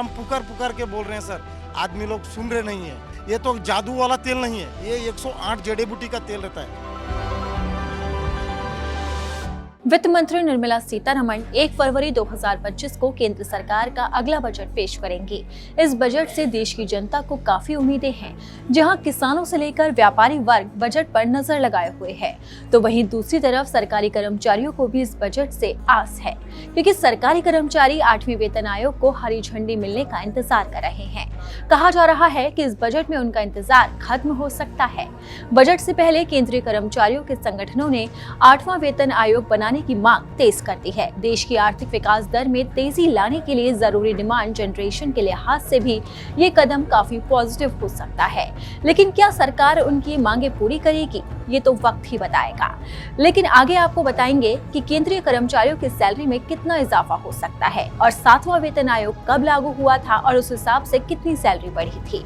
हम पुकार पुकार के बोल रहे हैं सर, आदमी लोग सुन रहे नहीं है। ये तो जादू वाला तेल नहीं है, ये 108 जड़ी बूटी का तेल रहता है। वित्त मंत्री निर्मला सीतारमण 1 फरवरी 2025 को केंद्र सरकार का अगला बजट पेश करेंगी। इस बजट से देश की जनता को काफी उम्मीदें हैं। जहां किसानों से लेकर व्यापारी वर्ग बजट पर नजर लगाए हुए है, तो वहीं दूसरी तरफ सरकारी कर्मचारियों को भी इस बजट से आस है, क्योंकि सरकारी कर्मचारी 8वें वेतन आयोग को हरी झंडी मिलने का इंतजार कर रहे हैं। कहा जा रहा है कि इस बजट में उनका इंतजार खत्म हो सकता है। बजट से पहले केंद्रीय कर्मचारियों के संगठनों ने 8वां वेतन आयोग बनाने की मांग तेज कर दी है। देश की आर्थिक विकास दर में तेजी लाने के लिए जरूरी डिमांड जनरेशन के लिहाज से भी ये कदम काफी पॉजिटिव हो सकता है। लेकिन क्या सरकार उनकी मांगे पूरी करेगी, ये तो वक्त ही बताएगा। लेकिन आगे आपको बताएंगे कि केंद्रीय कर्मचारियों की सैलरी में कितना इजाफा हो सकता है और 7वां वेतन आयोग कब लागू हुआ था और उस हिसाब से कितनी सैलरी बढ़ी थी।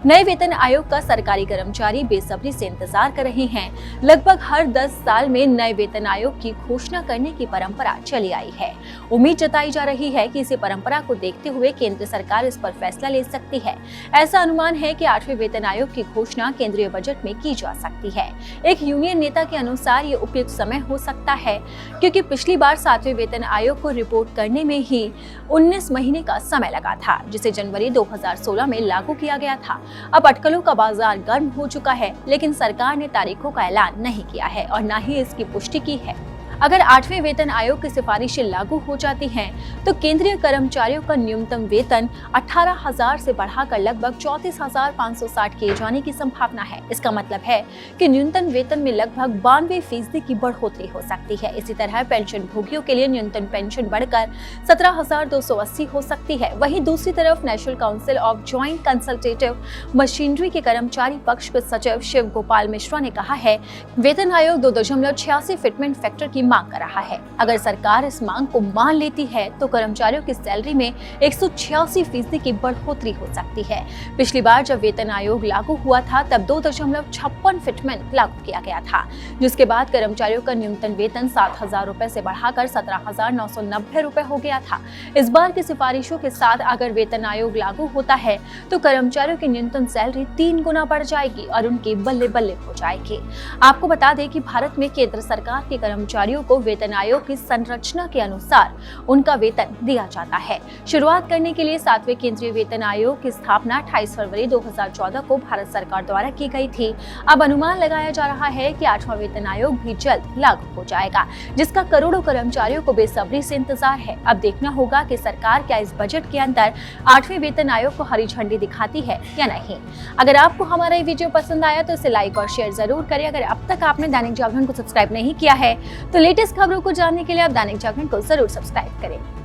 नए वेतन आयोग का सरकारी कर्मचारी बेसब्री से इंतजार कर रहे हैं। लगभग हर 10 साल में नए वेतन आयोग की घोषणा करने की परंपरा चली आई है। उम्मीद जताई जा रही है कि इसी परंपरा को देखते हुए केंद्र सरकार इस पर फैसला ले सकती है। ऐसा अनुमान है कि 8वें वेतन आयोग की घोषणा केंद्रीय बजट में की जा सकती है। एक यूनियन नेता के अनुसार ये उपयुक्त समय हो सकता है, क्योंकि पिछली बार 7वें वेतन आयोग को रिपोर्ट करने में ही 19 महीने का समय लगा था, जिसे जनवरी 2016 में लागू किया गया था। अब अटकलों का बाजार गर्म हो चुका है, लेकिन सरकार ने तारीखों का ऐलान नहीं किया है और न ही इसकी पुष्टि की है। अगर 8वें वेतन आयोग की सिफारिशें लागू हो जाती हैं, तो केंद्रीय कर्मचारियों का न्यूनतम वेतन 18,000 से बढ़ाकर लगभग 34,560 किए जाने की संभावना है। इसका मतलब है कि न्यूनतम वेतन में लगभग 92% की बढ़ोतरी हो सकती है। इसी तरह पेंशन भोगियों के लिए न्यूनतम पेंशन बढ़कर 17,280 हो सकती है। वहीं दूसरी तरफ national council of joint consultative machinery के कर्मचारी पक्ष के सचिव शिव गोपाल मिश्रा ने कहा है, वेतन आयोग 2.86 फिटमेंट फैक्टर की मांग कर रहा है। अगर सरकार इस मांग को मान लेती है, तो कर्मचारियों की सैलरी में 186% की बढ़ोतरी हो सकती है। पिछली बार जब वेतन आयोग लागू हुआ था, तब 2.56 फिटमेंट लागू किया गया था, जिसके बाद कर्मचारियों का न्यूनतम वेतन 7,000 रुपए से बढ़ाकर 17,990 रुपए हो गया था। इस बार की सिफारिशों के साथ अगर वेतन आयोग लागू होता है, तो कर्मचारियों की न्यूनतम सैलरी 3 गुना बढ़ जाएगी और उनकी बल्ले बल्ले हो जाएगी। आपको बता दें कि भारत में केंद्र सरकार के कर्मचारियों को वेतन आयोग की संरचना के अनुसार उनका वेतन दिया जाता है। शुरुआत करने के लिए 7वें केंद्रीय वेतन आयोग की स्थापना 28 फरवरी 2014 को भारत सरकार द्वारा की गई थी। अब अनुमान लगाया जा रहा है कि 8वां वेतन आयोग भी जल्द लागू हो जाएगा, जिसका करोड़ों कर्मचारियों को बेसब्री से इंतजार है। अब देखना होगा कि सरकार क्या इस बजट के अंदर 8वें वेतन आयोग को हरी झंडी दिखाती है या नहीं। अगर आपको हमारा ये वीडियो पसंद आया तो इसे लाइक और शेयर जरूर करें। अगर अब तक आपने दैनिक जागरण को सब्सक्राइब नहीं किया है, तो लेटेस्ट खबरों को जानने के लिए आप दैनिक जागरण को जरूर सब्सक्राइब करें।